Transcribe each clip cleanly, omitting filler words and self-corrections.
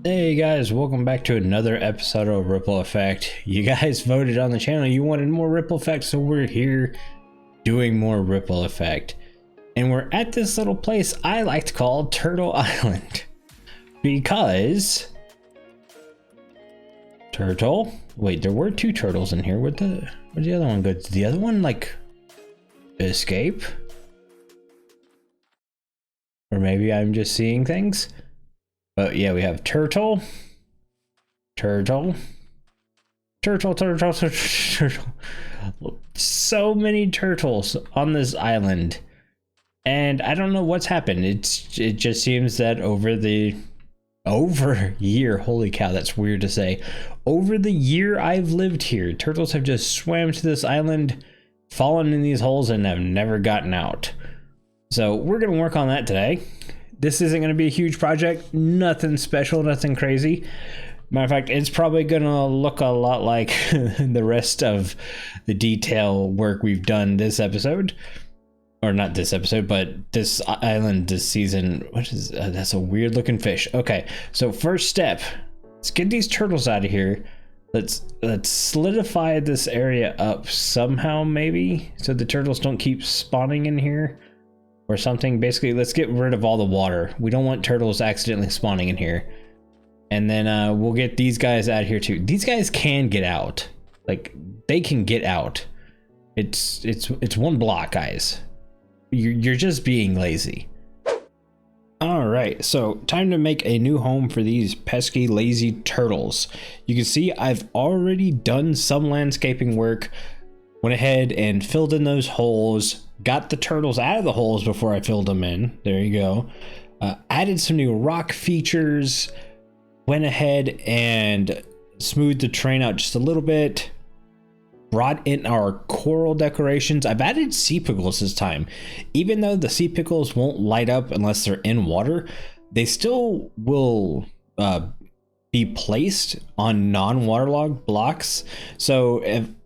Hey guys, welcome back to another episode of Ripple Effect. You guys voted on the channel, you wanted more Ripple Effect, so we're here doing more Ripple Effect. And we're at this little place I like to call Turtle Island. Because... Turtle? Wait, there were two turtles in here. Where'd the other one go? Did the other one, like, escape? Or maybe I'm just seeing things? But yeah, we have turtle. So many turtles on this island. And I don't know what's happened. It just seems that over year, holy cow, that's weird to say. Over the year I've lived here, turtles have just swam to this island, fallen in these holes, and have never gotten out. So we're gonna work on that today. This isn't going to be a huge project, nothing special, nothing crazy. Matter of fact, it's probably going to look a lot like the rest of the detail work we've done this episode. Or not this episode, but this island this season. What is that's a weird looking fish. Okay, so first step, let's get these turtles out of here. Let's solidify this area up somehow, maybe, so the turtles don't keep spawning in here. Or something. Basically, let's get rid of all the water. We don't want turtles accidentally spawning in here. And then we'll get these guys out here too. These guys can get out. Like, they can get out. It's one block, guys. You're just being lazy. Alright, so time to make a new home for these pesky, lazy turtles. You can see I've already done some landscaping work. Went ahead and filled in those holes. Got the turtles out of the holes before I filled them in. There you go. Added some new rock features. Went ahead and smoothed the terrain out just a little bit. Brought in our coral decorations. I've added sea pickles this time. Even though the sea pickles won't light up unless they're in water, they still will be placed on non-waterlogged blocks. So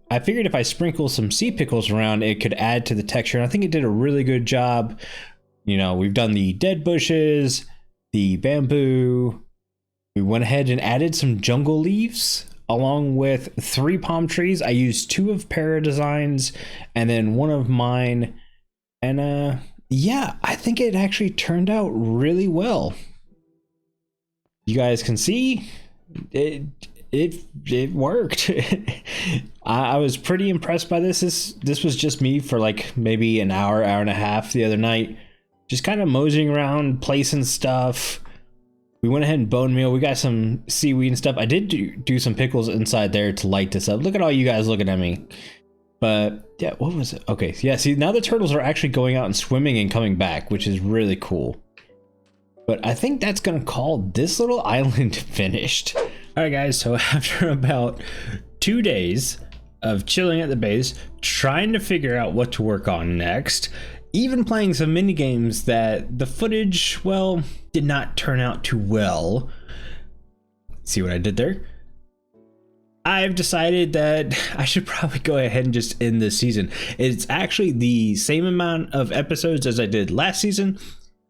I figured if I sprinkle some sea pickles around, it could add to the texture. And I think it did a really good job. You know, we've done the dead bushes, the bamboo. We went ahead and added some jungle leaves along with 3 palm trees. I used 2 of Para Designs and then 1 of mine. And yeah, I think it actually turned out really well. You guys can see it worked. I was pretty impressed by this. This was just me for like maybe an hour and a half the other night, just kind of moseying around, placing stuff. We went ahead and bone meal. We got some seaweed and stuff. I did do some pickles inside there to light this up. Look at all you guys looking at me. But yeah, what was it? Okay, yeah, see, now the turtles are actually going out and swimming and coming back, which is really cool. But I think that's gonna call this little island finished. All right, guys, so after about 2 days of chilling at the base, trying to figure out what to work on next, even playing some mini games that the footage, well, did not turn out too well. See what I did there? I've decided that I should probably go ahead and just end this season. It's actually the same amount of episodes as I did last season,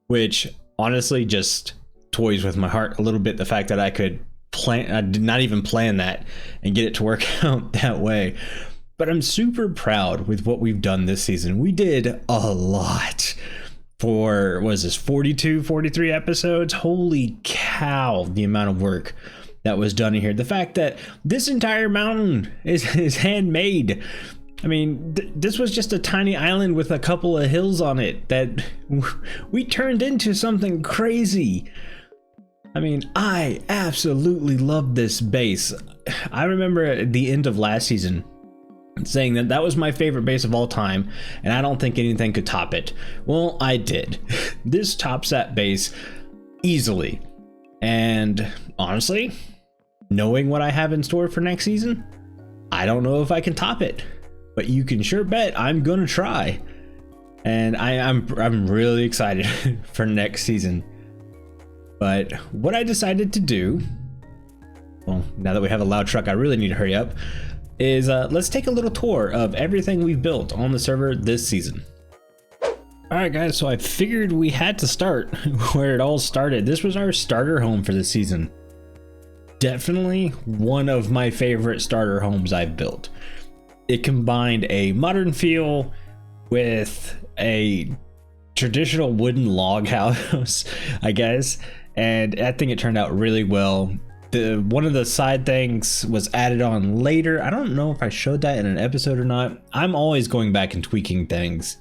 which honestly just toys with my heart a little bit. The fact that I did not even plan that and get it to work out that way. But I'm super proud with what we've done this season. We did a lot for, what is this, 42, 43 episodes? Holy cow, the amount of work that was done in here. The fact that this entire mountain is handmade. I mean, this was just a tiny island with a couple of hills on it that we turned into something crazy. I mean, I absolutely love this base. I remember at the end of last season saying that was my favorite base of all time, and I don't think anything could top it. Well, I did. This tops that base easily. And honestly, knowing what I have in store for next season, I don't know if I can top it. But you can sure bet I'm gonna try. And I'm really excited for next season. But what I decided to do, well, now that we have a loud truck, I really need to hurry up, is let's take a little tour of everything we've built on the server this season. Alright guys, so I figured we had to start where it all started. This was our starter home for this season. definitely one of my favorite starter homes I've built. It combined a modern feel with a traditional wooden log house, I guess, and I think it turned out really well. One of the side things was added on later. I don't know if I showed that in an episode or not. I'm always going back and tweaking things,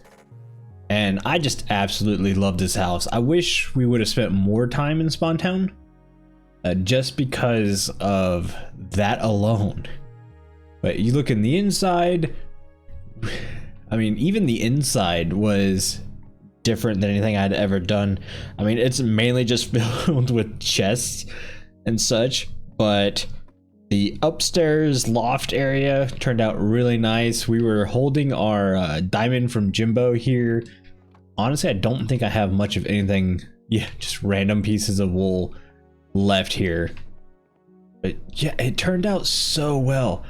and I just absolutely love this house. I wish we would have spent more time in Spawn Town, just because of that alone. But you look in the inside, I mean, even the inside was different than anything I'd ever done. I mean, it's mainly just filled with chests and such, but the upstairs loft area turned out really nice. We were holding our diamond from Jimbo here. Honestly, I don't think I have much of anything, yeah, just random pieces of wool left here. But yeah, it turned out so well.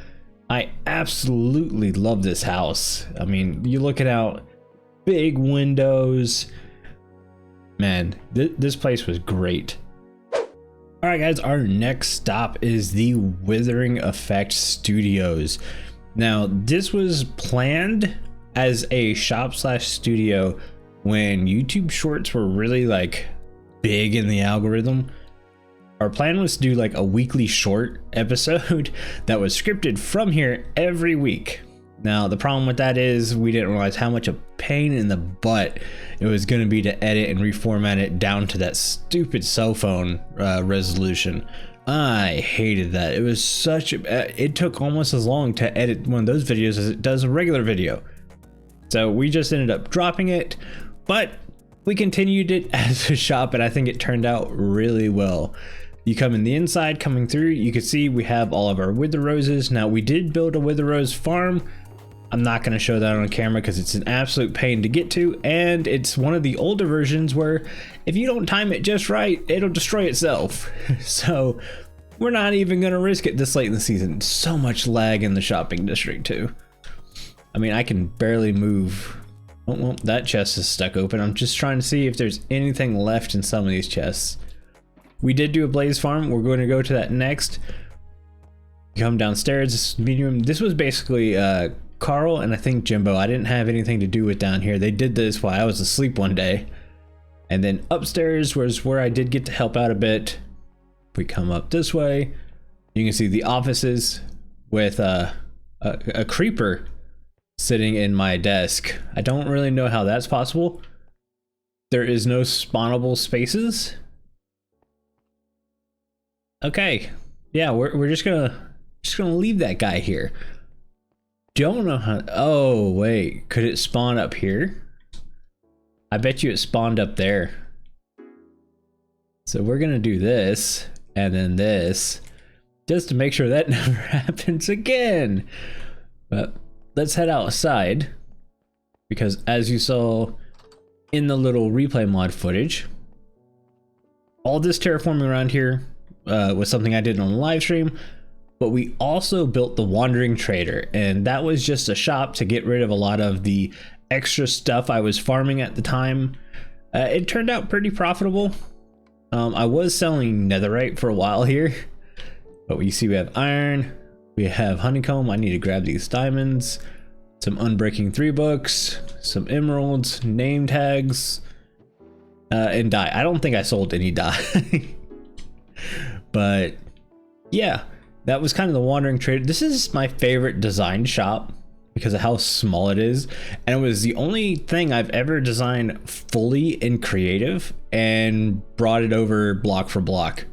I absolutely love this house. I mean, you're looking out, big windows. Man, this place was great. All right, guys, our next stop is the Withering Effect Studios. Now, this was planned as a shop/studio when YouTube Shorts were really like big in the algorithm. Our plan was to do like a weekly short episode that was scripted from here every week. Now, the problem with that is we didn't realize how much a pain in the butt it was going to be to edit and reformat it down to that stupid cell phone resolution. I hated that. It was such a, it took almost as long to edit one of those videos as it does a regular video. So we just ended up dropping it, but we continued it as a shop, and I think it turned out really well. You come in the inside, coming through, you can see we have all of our wither roses. Now, we did build a wither rose farm. I'm not going to show that on camera because it's an absolute pain to get to, and it's one of the older versions where if you don't time it just right, it'll destroy itself. So we're not even going to risk it this late in the season. So much lag in the shopping district too. I mean, I can barely move. Oh, well, that chest is stuck open. I'm just trying to see if there's anything left in some of these chests. We did do a blaze farm. We're going to go to that next. Come downstairs, this meeting room. This was basically Carl and I think Jimbo. I didn't have anything to do with down here. They did this while I was asleep one day. And then upstairs was where I did get to help out a bit. If we come up this way, you can see the offices with a creeper sitting in my desk. I don't really know how that's possible. There is no spawnable spaces. Okay, yeah, we're just gonna leave that guy here. Don't know how. Oh wait, could it spawn up here? I bet you it spawned up there. So we're gonna do this and then this, just to make sure that never happens again. But let's head outside, because as you saw in the little replay mod footage, all this terraforming around here was something I did on the live stream, but we also built the Wandering Trader, and that was just a shop to get rid of a lot of the extra stuff I was farming at the time. It turned out pretty profitable. I was selling netherite for a while here, but you see we have iron, we have honeycomb. I need to grab these diamonds, some Unbreaking 3 books, some emeralds, name tags, and dye. I don't think I sold any dye. But yeah, that was kind of the Wandering Trader. This is my favorite designed shop because of how small it is, and it was the only thing I've ever designed fully in creative and brought it over block for block,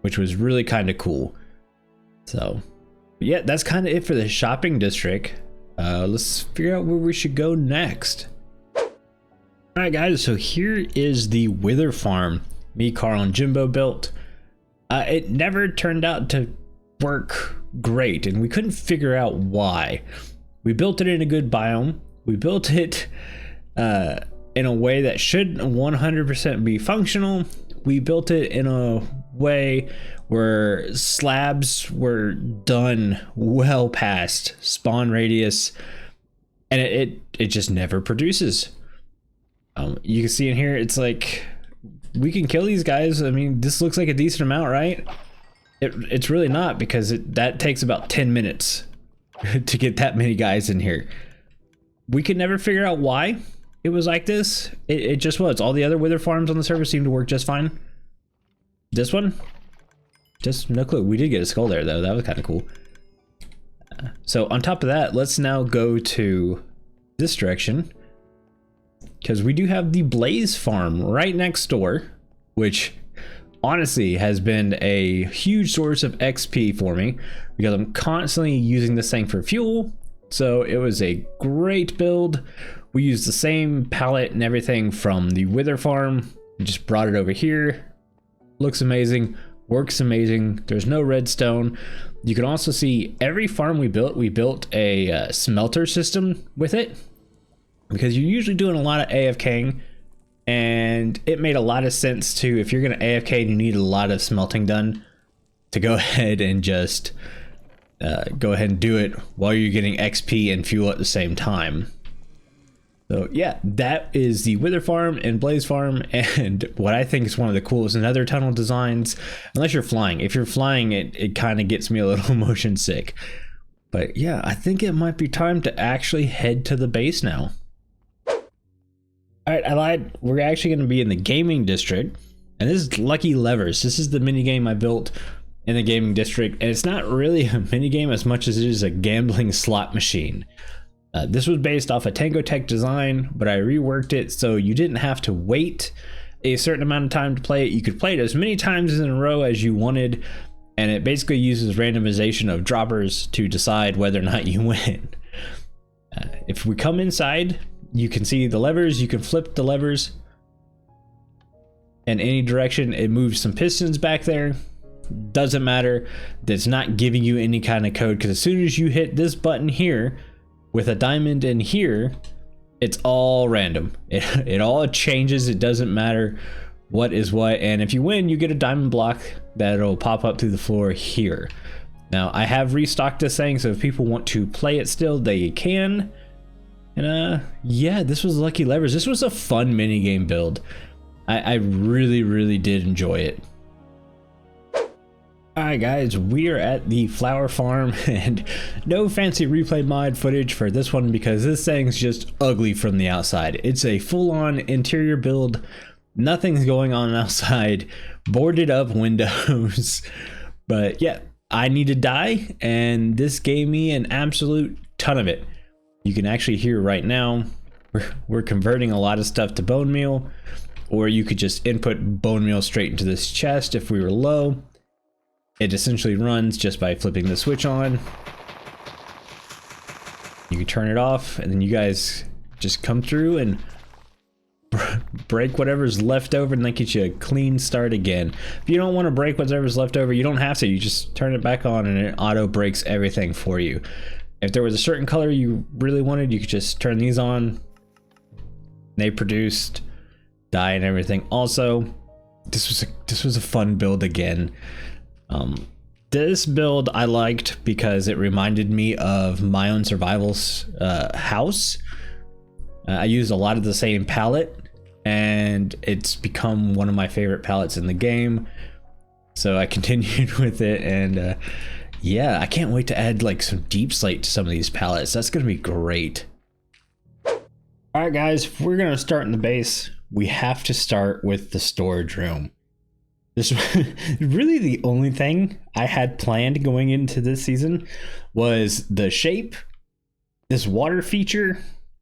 which was really kind of cool. So yeah, that's kind of it for the shopping district. Let's figure out where we should go next. All right, guys, so here is the Wither farm me, Carl, and Jimbo built. It never turned out to work great, and we couldn't figure out why. We built it in a good biome. We built it in a way that should 100% be functional. We built it in a way where slabs were done well past spawn radius, and it just never produces. You can see in here, it's like we can kill these guys. I mean, this looks like a decent amount, right? It's really not, because that takes about 10 minutes to get that many guys in here. We could never figure out why it was like this. It just was. All the other wither farms on the server seemed to work just fine. This one, just no clue. We did get a skull there though. That was kind of cool. So on top of that, let's now go to this direction, because we do have the Blaze farm right next door, which honestly has been a huge source of XP for me, because I'm constantly using this thing for fuel. So it was a great build. We used the same palette and everything from the Wither farm. We just brought it over here. Looks amazing, works amazing. There's no redstone. You can also see every farm we built a smelter system with it, because you're usually doing a lot of AFKing. And it made a lot of sense to, if you're going to AFK and you need a lot of smelting done, to go ahead and just go ahead and do it while you're getting XP and fuel at the same time. So yeah, that is the Wither farm and Blaze farm, and what I think is one of the coolest nether tunnel designs. Unless you're flying. If you're flying, it kind of gets me a little motion sick. But yeah, I think it might be time to actually head to the base now. All right, I lied. We're actually going to be in the gaming district, and this is Lucky Levers. This is the mini game I built in the gaming district, and it's not really a mini game as much as it is a gambling slot machine. This was based off a Tango Tech design, but I reworked it so you didn't have to wait a certain amount of time to play it. You could play it as many times in a row as you wanted, and it basically uses randomization of droppers to decide whether or not you win. If we come inside, you can see the levers. You can flip the levers in any direction. It moves some pistons back there. Doesn't matter. That's not giving you any kind of code, because as soon as you hit this button here with a diamond in here, it's all random. It all changes. It doesn't matter what is what. And if you win, you get a diamond block that'll pop up through the floor here. Now I have restocked this thing, so if people want to play it still, they can. And yeah, this was Lucky Levers. This was a fun mini game build. I really did enjoy it. Alright guys, we are at the flower farm, and no fancy replay mod footage for this one because this thing's just ugly from the outside. It's a full-on interior build. Nothing's going on outside. Boarded up windows. But yeah, I need to die, and this gave me an absolute ton of it. You can actually hear right now, we're converting a lot of stuff to bone meal, or you could just input bone meal straight into this chest if we were low. It essentially runs just by flipping the switch on. You can turn it off, and then you guys just come through and break whatever's left over, and that gets you a clean start again. If you don't want to break whatever's left over, you don't have to. You just turn it back on, and it auto breaks everything for you. If there was a certain color you really wanted, you could just turn these on. They produced dye and everything. Also, this was a fun build again. This build I liked because it reminded me of my own survival's house. I used a lot of the same palette, and it's become one of my favorite palettes in the game. So I continued with it, and yeah, I can't wait to add like some deep slate to some of these palettes. That's gonna be great. Alright guys, if we're gonna start in the base, we have to start with the storage room. This really the only thing I had planned going into this season was the shape, this water feature,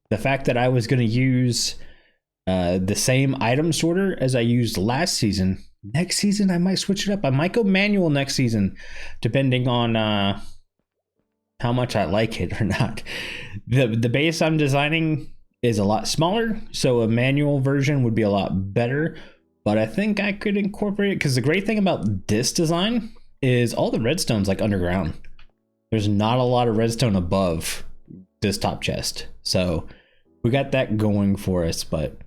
the fact that I was going to use the same item sorter as I used last season. Next season I might switch it up. I might go manual next season, depending on how much I like it or not. The base I'm designing is a lot smaller, so a manual version would be a lot better. But I think I could incorporate it, because the great thing about this design is all the redstone's like underground. There's not a lot of redstone above this top chest. So we got that going for us, but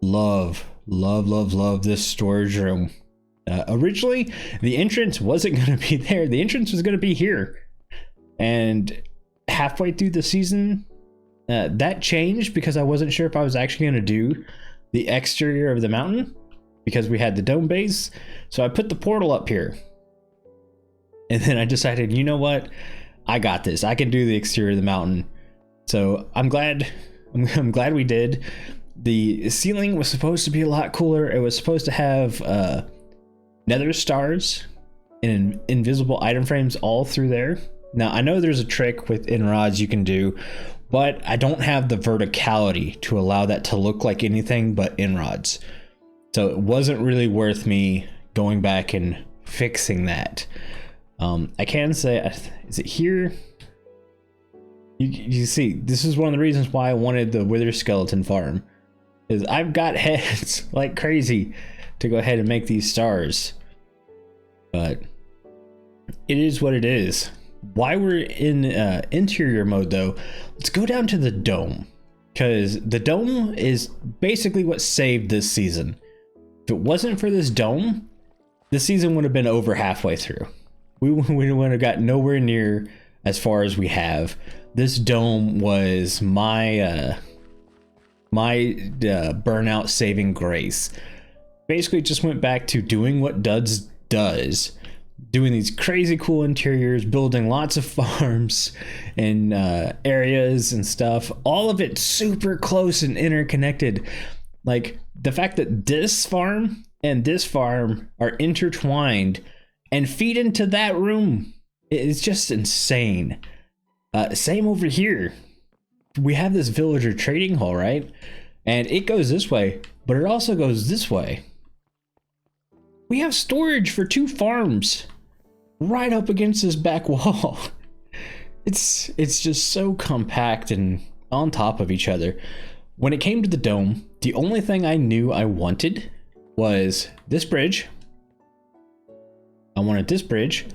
love this storage room. Originally, the entrance wasn't going to be there. The entrance was going to be here. And halfway through the season, that changed because I wasn't sure if I was actually going to do the exterior of the mountain, because we had the dome base. So I put the portal up here, And then I decided, you know what? I got this. I can do the exterior of the mountain. So I'm glad we did. The ceiling was supposed to be a lot cooler. It was supposed to have nether stars and invisible item frames all through there. Now, I know there's a trick with rods you can do, but I don't have the verticality to allow that to look like anything but rods. So it wasn't really worth me going back and fixing that. I can say, is it here? You see, this is one of the reasons why I wanted the Wither skeleton farm, is I've got heads like crazy to go ahead and make these stars. But it is what it is. While we're in interior mode though, let's go down to the dome, because the dome is basically what saved this season. If it wasn't for this dome, this season would have been over halfway through. We would have got nowhere near as far as we have. This dome was my burnout saving grace. Basically just went back to doing what Duds does, doing these crazy cool interiors, building lots of farms and areas and stuff, all of it super close and interconnected. Like the fact that this farm and this farm are intertwined and feed into that room, it's just insane. Same over here. We have this villager trading hall, right? And it goes this way, but it also goes this way. We have storage for 2 farms right up against this back wall. It's just so compact and on top of each other. When it came to the dome, the only thing I knew I wanted was this bridge. I wanted this bridge.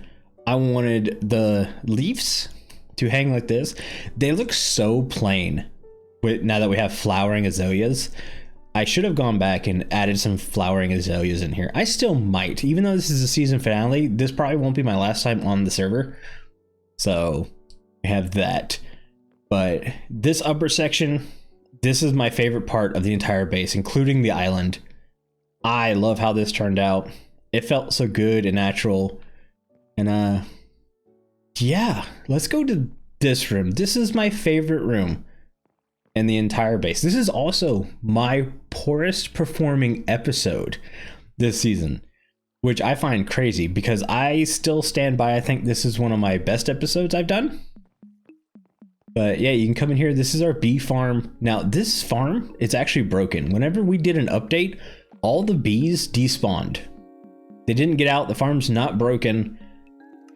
I wanted the leaves to hang like this. They look so plain now that we have flowering azaleas. I should have gone back and added some flowering azaleas in here. I still might, even though this is a season finale, this probably won't be my last time on the server. So I have that. But this upper section, this is my favorite part of the entire base, including the island. I love how this turned out. It felt so good and natural. And yeah, let's go to this room. This is my favorite room in the entire base. This is also my poorest performing episode this season, which I find crazy because I still stand by, I think this is one of my best episodes I've done. But yeah, you can come in here. This is our bee farm. Now this farm, it's actually broken. Whenever we did an update, all the bees despawned. They didn't get out. The farm's not broken.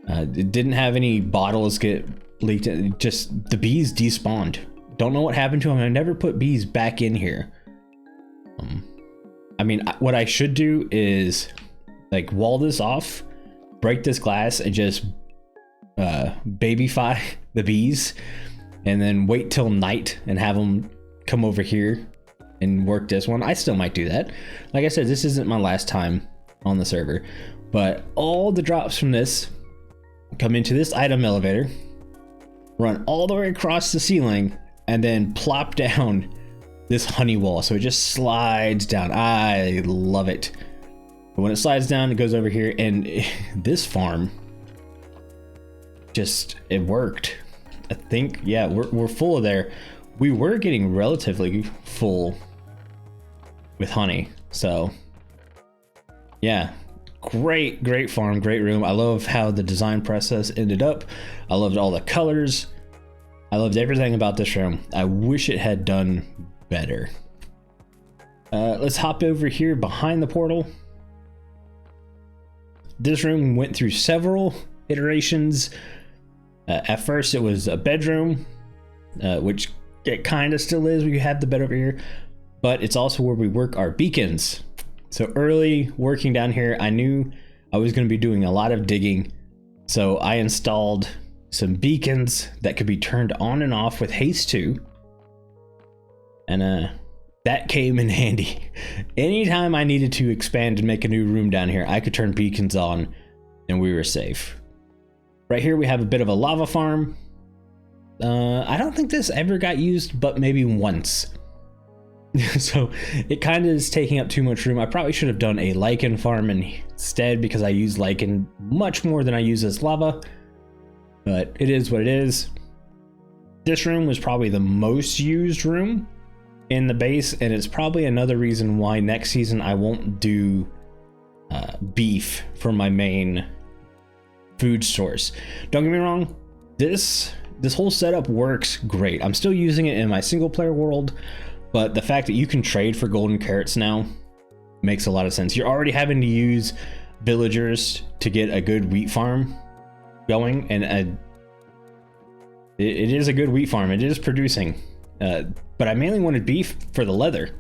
It didn't have any bottles get leaked. Just the bees despawned. Don't know what happened to them. I never put bees back in here. I mean, what I should do is like wall this off, break this glass, and just babyfy the bees, and then wait till night and have them come over here and work this one. I still might do that. Like I said, this isn't my last time on the server, but all the drops from this come into this item elevator, run all the way across the ceiling, and then plop down this honey wall. So it just slides down. I love it. But when it slides down, it goes over here, and this farm just, it worked. I think, yeah, we're full of there. We were getting relatively full with honey. So yeah, great farm, great room. I love how the design process ended up. I loved all the colors. I loved everything about this room. I wish it had done better. Let's hop over here behind the portal. This room went through several iterations. At first it was a bedroom, which it kind of still is. We have the bed over here, but it's also where we work our beacons. So early working down here, I knew I was going to be doing a lot of digging. So I installed some beacons that could be turned on and off with haste 2. And that came in handy. Anytime I needed to expand and make a new room down here, I could turn beacons on and we were safe. Right here we have a bit of a lava farm. I don't think this ever got used, but maybe once. So it kind of is taking up too much room. I probably should have done a lichen farm instead, because I use lichen much more than I use this lava, but it is what it is. This room was probably the most used room in the base, and it's probably another reason why next season I won't do beef for my main food source. Don't get me wrong, this whole setup works great. I'm still using it in my single player world, but the fact that you can trade for golden carrots now makes a lot of sense. You're already having to use villagers to get a good wheat farm going, and it is a good wheat farm. It is producing, but I mainly wanted beef for the leather.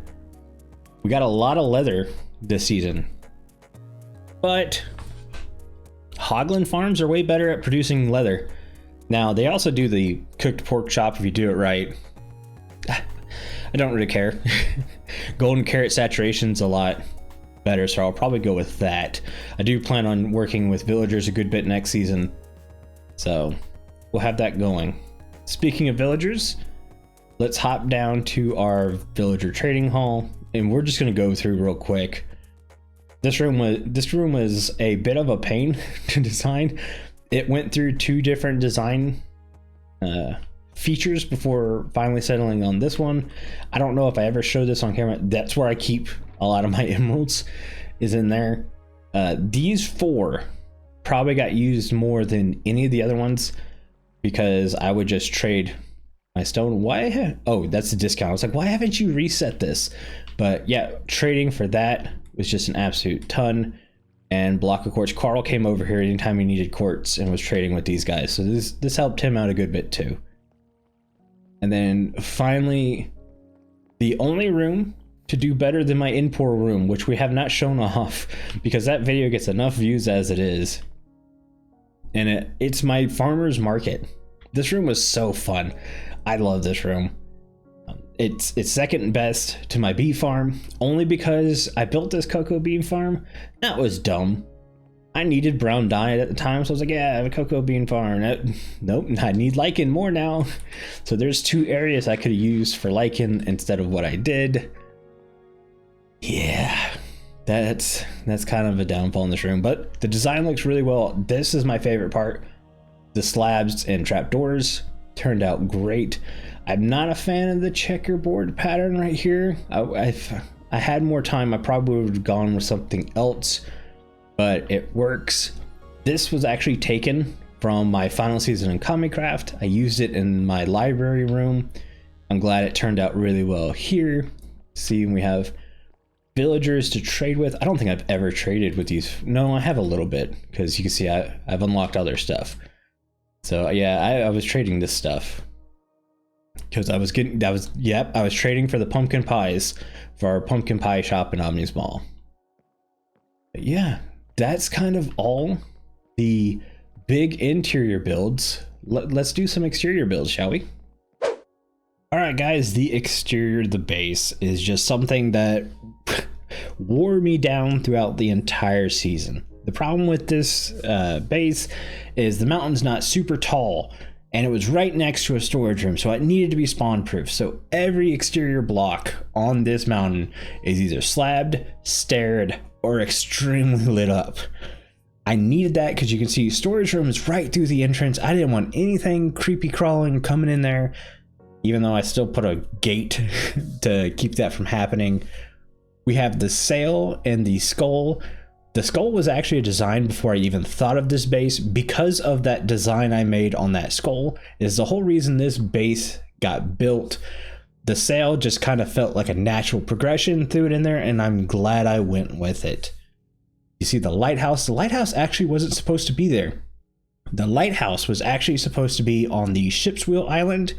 We got a lot of leather this season, but Hoglin farms are way better at producing leather. Now, they also do the cooked pork chop if you do it right. I don't really care. Golden carrot saturation's a lot better, so I'll probably go with that. I do plan on working with villagers a good bit next season, so we'll have that going. Speaking of villagers, let's hop down to our villager trading hall, and we're just gonna go through real quick. This room was a bit of a pain to design. It went through 2 different design features before finally settling on this one. I don't know if I ever showed this on camera. That's where I keep a lot of my emeralds, is in there. These 4 probably got used more than any of the other ones, because I would just trade my stone. Oh, that's a discount. I was like, why haven't you reset this? But yeah, trading for that was just an absolute ton. And block of quartz. Carl came over here anytime he needed quartz and was trading with these guys, so this helped him out a good bit too. And then finally, the only room to do better than my in-pour room, which we have not shown off because that video gets enough views as it is, and it's my farmer's market. This room was so fun. I love this room. It's second best to my bee farm, only because I built this cocoa bean farm. That was dumb. I needed brown dye at the time, so I was like, yeah, I have a cocoa bean farm. Nope, I need lichen more now. So there's 2 areas I could have used for lichen instead of what I did. Yeah, that's kind of a downfall in this room, but the design looks really well. This is my favorite part. The slabs and trapdoors turned out great. I'm not a fan of the checkerboard pattern right here. If I had more time, I probably would have gone with something else, but it works. This was actually taken from my final season in Comicraft. I used it in my library room. I'm glad it turned out really well here. See, we have villagers to trade with. I don't think I've ever traded with these. No, I have a little bit, because you can see I've unlocked other stuff. So yeah, I was trading this stuff. Because I was trading for the pumpkin pies for our pumpkin pie shop in Omni's Mall. But yeah, that's kind of all the big interior builds. Let's do some exterior builds, shall we? All right, guys, the exterior of the base is just something that wore me down throughout the entire season. The problem with this base is the mountain's not super tall, and it was right next to a storage room, so it needed to be spawn proof. So every exterior block on this mountain is either slabbed, staired, or extremely lit up. I needed that because you can see storage room is right through the entrance. I didn't want anything creepy crawling coming in there, even though I still put a gate to keep that from happening. We have the sail and the skull. The skull was actually a design before I even thought of this base. Because of that design I made on that skull is the whole reason this base got built. The sail just kind of felt like a natural progression, threw it in there, and I'm glad I went with it. You see the lighthouse? The lighthouse actually wasn't supposed to be there. The lighthouse was actually supposed to be on the ship's wheel island.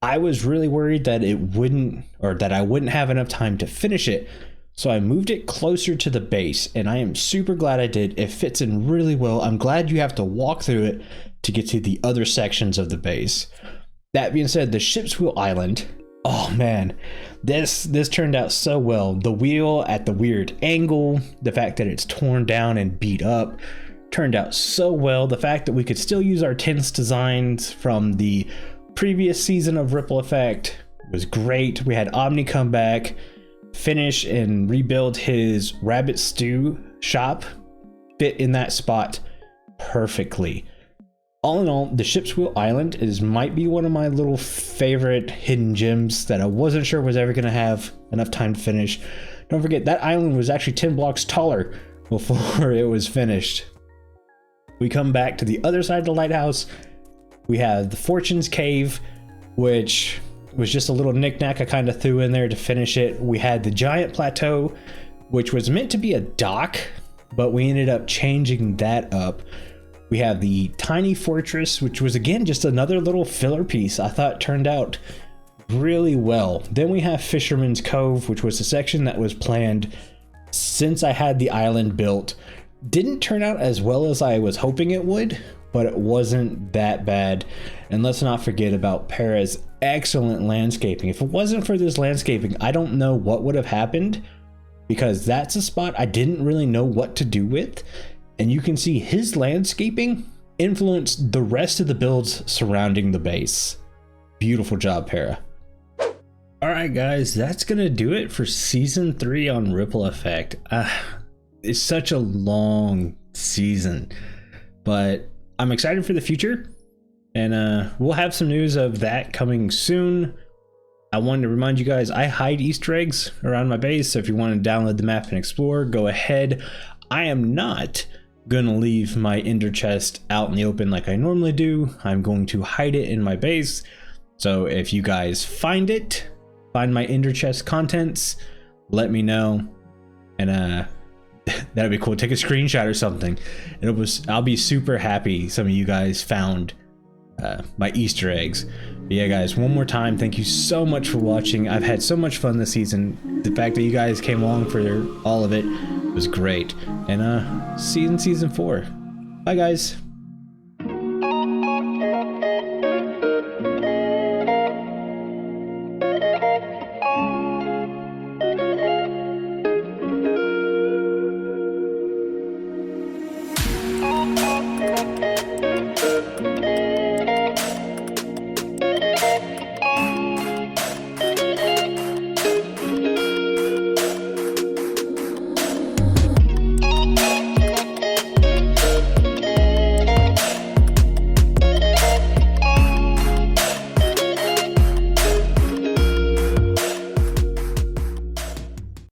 I was really worried that I wouldn't have enough time to finish it. So I moved it closer to the base, and I am super glad I did. It fits in really well. I'm glad you have to walk through it to get to the other sections of the base. That being said, the ship's wheel island, oh man, this turned out so well. The wheel at the weird angle, the fact that it's torn down and beat up, turned out so well. The fact that we could still use our tints designs from the previous season of Ripple Effect was great. We had Omni come back, finish and rebuild his rabbit stew shop, fit in that spot perfectly. All in all, the Ship's Wheel Island might be one of my little favorite hidden gems that I wasn't sure was ever going to have enough time to finish. Don't forget, that island was actually 10 blocks taller before it was finished. We come back to the other side of the lighthouse. We have the Fortune's Cave, which was just a little knickknack I kind of threw in there to finish it. We had the Giant Plateau, which was meant to be a dock, but we ended up changing that up. We have the Tiny Fortress, which was again just another little filler piece I thought turned out really well. Then we have Fisherman's Cove, which was a section that was planned since I had the island built. Didn't turn out as well as I was hoping it would, but it wasn't that bad. And let's not forget about Para's excellent landscaping. If it wasn't for this landscaping, I don't know what would have happened, because that's a spot I didn't really know what to do with. And you can see his landscaping influenced the rest of the builds surrounding the base. Beautiful job, Para. Alright guys, that's gonna do it for season 3 on Ripple Effect. It's such a long season, but I'm excited for the future, and we'll have some news of that coming soon. I wanted to remind you guys, I hide Easter eggs around my base, so if you want to download the map and explore, go ahead. I am not gonna leave my ender chest out in the open like I normally do. I'm going to hide it in my base. So if you guys find my ender chest contents, let me know, and that'd be cool. Take a screenshot or something. I'll be super happy some of you guys found my Easter eggs. But yeah guys, one more time, thank you so much for watching. I've had so much fun this season. The fact that you guys came along for all of it was great. And see you in season 4. Bye guys.